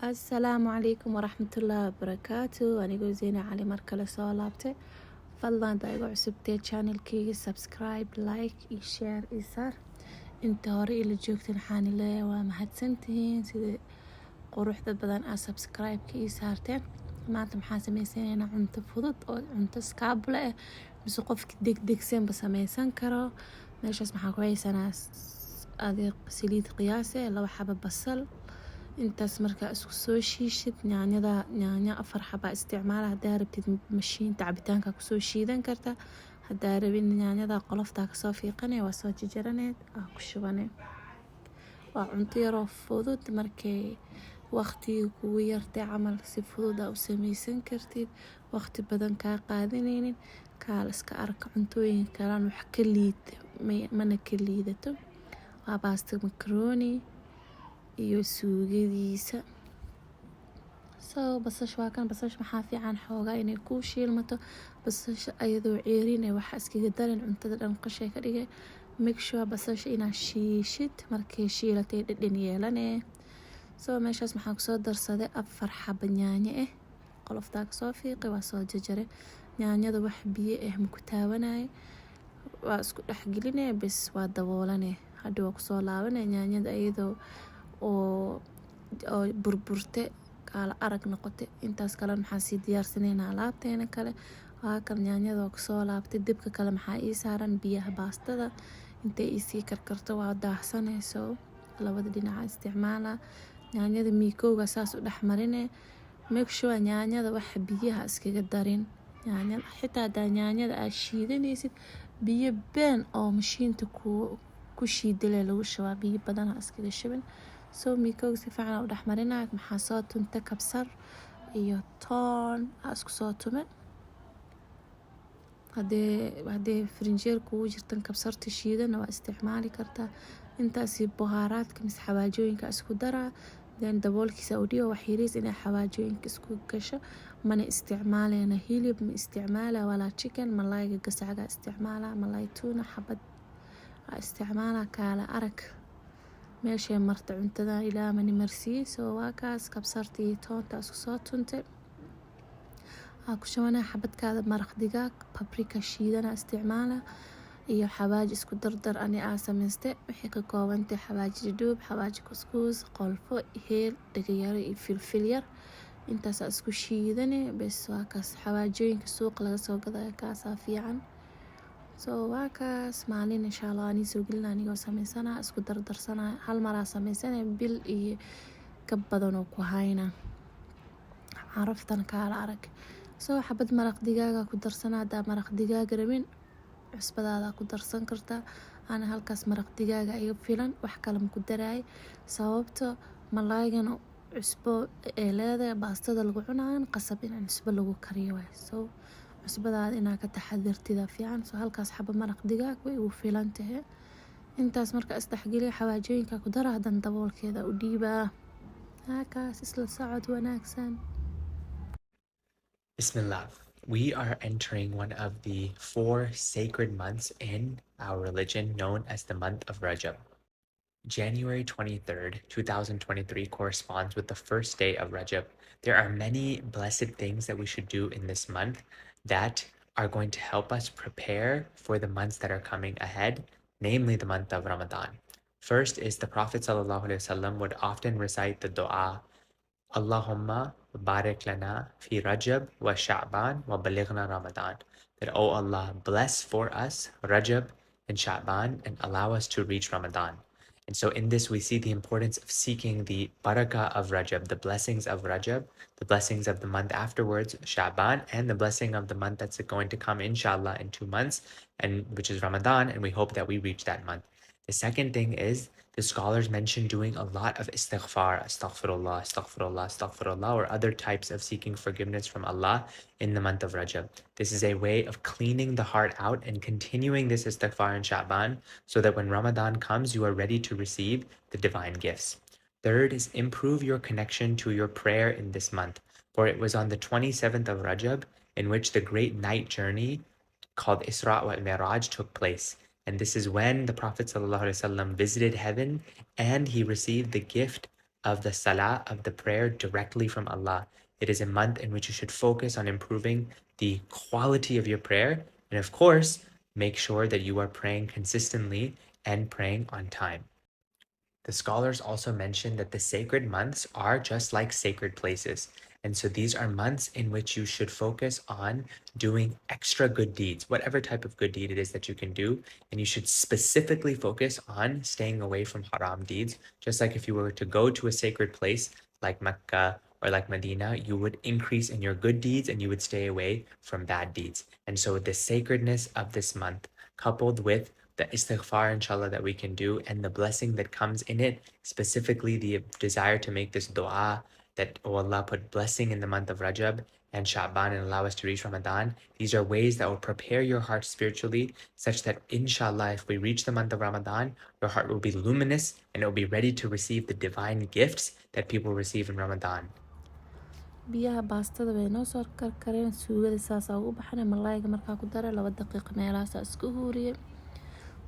Asalaamu calaykum waraxmatullaahi wabarakaatu. Anigoo Zeyna Cali mar kale soo laabtay. Fadlan hadaa igu cusubtay channelkayga subscribe, like iyo share iyo saar. Inta hore ila joogteen waxaan leeyahay waa mahadsantihiin sida quruxda badan aa subscribe-ka ii saarteen. Maanta maxaan sameysanaynaa cunto fudud oo cunto iskaabule ah mise qofki degdegsanba sameysan karo. Meeshaas maxaa ku haysanaa adeeg saliid qiyaas ah 2 xabo basal. intaas markaa isku soo shiishid yaanyo 4 xaba isticmaal hadaa rabtid mashiinta cabitaanka kusoo shiidan karta hadaa rabin yaanyada qolofta kasoo fiiqane waa soo jarjaraneed aa ku shubane waa cunto yaroo fudud markay waqtiga kugu yartay camal si fudud aa u sameysan kartid waqti badan kaa qaadanaynin kaal iska arka cuntooyin kalaan wax ka liid mana ka liidato waa baasto macaroni iyo suugadiisa basasha waa kan basasha maxaa fiican xoogaa inay ku shiilmato basasha ayadoo ceerin ee waxa iskaga darin cuntada dhan qashay ka dhigay make sure basasha inaa shiishid markay shiilatay dhadhan yeelanee meeshaas maxaa kusoo darsaday 4 xabo yaanyo ah qoloftaa kasoo fiiqay waa soo jarjaray yaanyada wax biyo ah ma ku taabanay waa isku dhexgelinay bas waa daboolanay hadda waa kusoo laabanay yaanyada ayadoo oo burburte kala arag noqote intaas kale maxaa sii diyaarsanaynaa alaabteena kale waa kan yaanyada kusoo laabtay dibka kale maxaa ii saaran biyaha baastada intay isii karkarto waa daahsanayso labada dhinac isticmaala yaanyada miikowga saas u dhexmarine make sure yaanyada wax biyaha iskaga darin yaanyada xitaa hadaa yaanyada aad shiidanaysid biyo been oo mashiinta ku shiidale lagu shubaa biyo badan iskaga shubin miikowga si fiican u dhexmarinaa maxaa soo tunta kabsar iyo toon isku soo tume hadee frinjeer kugu jirtan kabsarta shiidana waa isticmaali kartaa intaasi buhaaraadka mise xawaajooyinka isku daraa daboolkiisa u dhigo wax yariis inay xawaajooyinka isku gasho mana isticmaaleyna hilib ma isticmaala walaa chicken malayga gasacaga isticmaala malay tuna xabad isticmaala kaala arag meeshay marta cuntada ilaa mani marsiiyay waa kaas kabsarta iyo toonta isku soo tuntay ku shubanaa xabadkaada maraq digaag paprika shiidana isticmaala iyo xawaaji isku dardar ani sameystay wixii ka koobantay xawaaji dhudhuub xawaaji kuskuus qolfo heel dhagayaro iyo filfil yar intaas isku shiidane bas waa kaas xawaajooyinka suuq laga soo gaday kaasa fiican waa kaas maalin insha Allah ani soo gelina anigoo sameysana isku dardarsana hal mar sameysana bil iyo ka badan oo ku hayna caraftan kaala arag xabad maraq digaaga ku darsana hadaa maraq digaag rabin cusbadaada ku darsan kartaa ana halkaas maraq digaaga iga filan wax kale ma ku daraay sababta malaaygan cusbo ee leedahay baastada lagu cunaan qasab in cusbo lagu kariyo cusbadaada inaa ka taxadirtida fiican halkaas xabo maraq digaag way ugu filan tahay intaas marka isdhexgeliya xawaajooyinka ku dara hadan daboolkeeda u dhiibaa halkaas isla socod wanaagsan. Bismillah. We are entering one of the 4 sacred months in our religion known as the month of Rajab. January 23rd, 2023 corresponds with the first day of Rajab. There are many blessed things that we should do in this month that are going to help us prepare for the months that are coming ahead, namely the month of Ramadan. First is the Prophet ﷺ would often recite the dua, Allahumma barik lana fi Rajab wa Sha'ban wa balighna Ramadan. That, oh Allah, bless for us Rajab and Sha'ban and allow us to reach Ramadan. And so in this we see the importance of seeking the barakah of Rajab, the blessings of Rajab, the blessings of the month afterwards, Sha'ban, and the blessing of the month that's going to come inshallah in 2 months, and which is Ramadan, and we hope that we reach that month. The second thing is the scholars mention doing a lot of istighfar, astaghfirullah, astaghfirullah, astaghfirullah, or other types of seeking forgiveness from Allah in the month of Rajab. This is a way of cleaning the heart out and continuing this istighfar in Sha'ban so that when Ramadan comes, you are ready to receive the divine gifts. Third is improve your connection to your prayer in this month, for it was on the 27th of Rajab in which the great night journey called Isra wa Miraj took place. And this is when the Prophet ﷺ visited heaven and he received the gift of the salah, of the prayer directly from Allah. It is a month in which you should focus on improving the quality of your prayer. And of course, make sure that you are praying consistently and praying on time. The scholars also mention that the sacred months are just like sacred places. And so these are months in which you should focus on doing extra good deeds, whatever type of good deed it is that you can do. And you should specifically focus on staying away from haram deeds. Just like if you were to go to a sacred place like Mecca or like Medina, you would increase in your good deeds and you would stay away from bad deeds. And so the sacredness of this month, coupled with the istighfar, inshallah, that we can do and the blessing that comes in it, specifically the desire to make this dua that, oh Allah, put blessing in the month of Rajab and Sha'ban and allow us to reach Ramadan. These are ways that will prepare your heart spiritually such that, inshallah, if we reach the month of Ramadan, your heart will be luminous and it will be ready to receive the divine gifts that people receive in Ramadan. biyaha baastada way noo soo karkareen, suugada saasaa ugu baxana, malaayga markaa ku dara 2 daqiiqo meelahaasaa isku huuriye.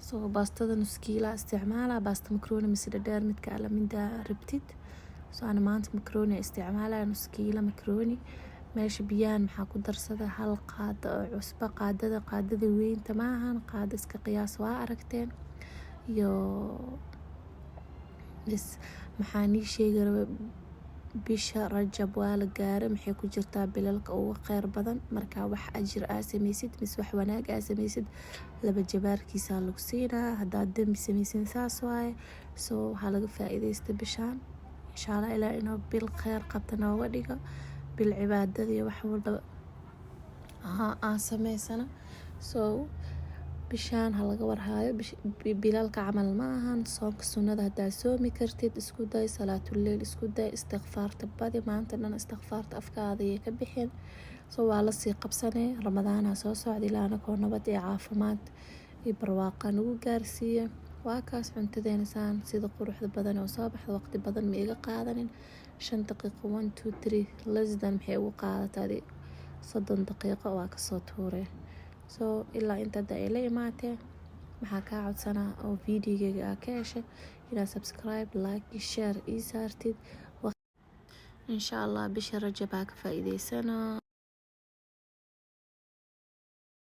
So baastada nus kiila isticmaala, baasta makaroni mise dhadheer midka alla mida rabtid. So ana maanta makaroni isticmaalaya, nus kiila makaroni. meesha biyahan maxaa ku darsada 1 qaado oo cusbo, qaadada weynta maahan, qaado iska qiyaas waa aragteen. iyo maxaa nii sheegi rabaa, bisha Rajab waa la gaaray, maxay ku jirtaa bilalka ugu kheyr badan. marka wax ajir aa samaysid mise wax wanaag aa samaysid 2 jabaarkiisa lagu siinaa. haddaad dembi samaysin saas waaye. so waxaa laga faa'iidaysta bishaan, inshallah ilaa inuu bil kheyr qabta nooga dhigo, bil cibaadada iyo wax walba aan samaysana. so bishaan ha laga warhaayo, bilalka camal ma ahan. soonka sunnada haddaad soomi kartid isku day, salaatuleyl isku day, istighfaarta badi, maanta dhan istighfaarta afkaada ayay ka bixin. so waa lasii qabsanee, ramadaana soo socda, ilaana koo nabad iyo caafimaad iyo barwaaqa nagu gaarsiiya. waa kaas cuntadeena saan sida quruxda badan oo soo baxda, waqti badan ma iga qaadanin, 5 daqiiqo 1 2 3 less than maxay ugu qaadataa 30 daqiiqo waa kasoo tuuree. so ilaa inta hadda ay la imaatee, maxaa kaa codsanaa oo videogeyga aa ka heshay inaad subscribe, like iyo share ii saartid. insha Allah bisha Rajab aa ka faa'iidaysana.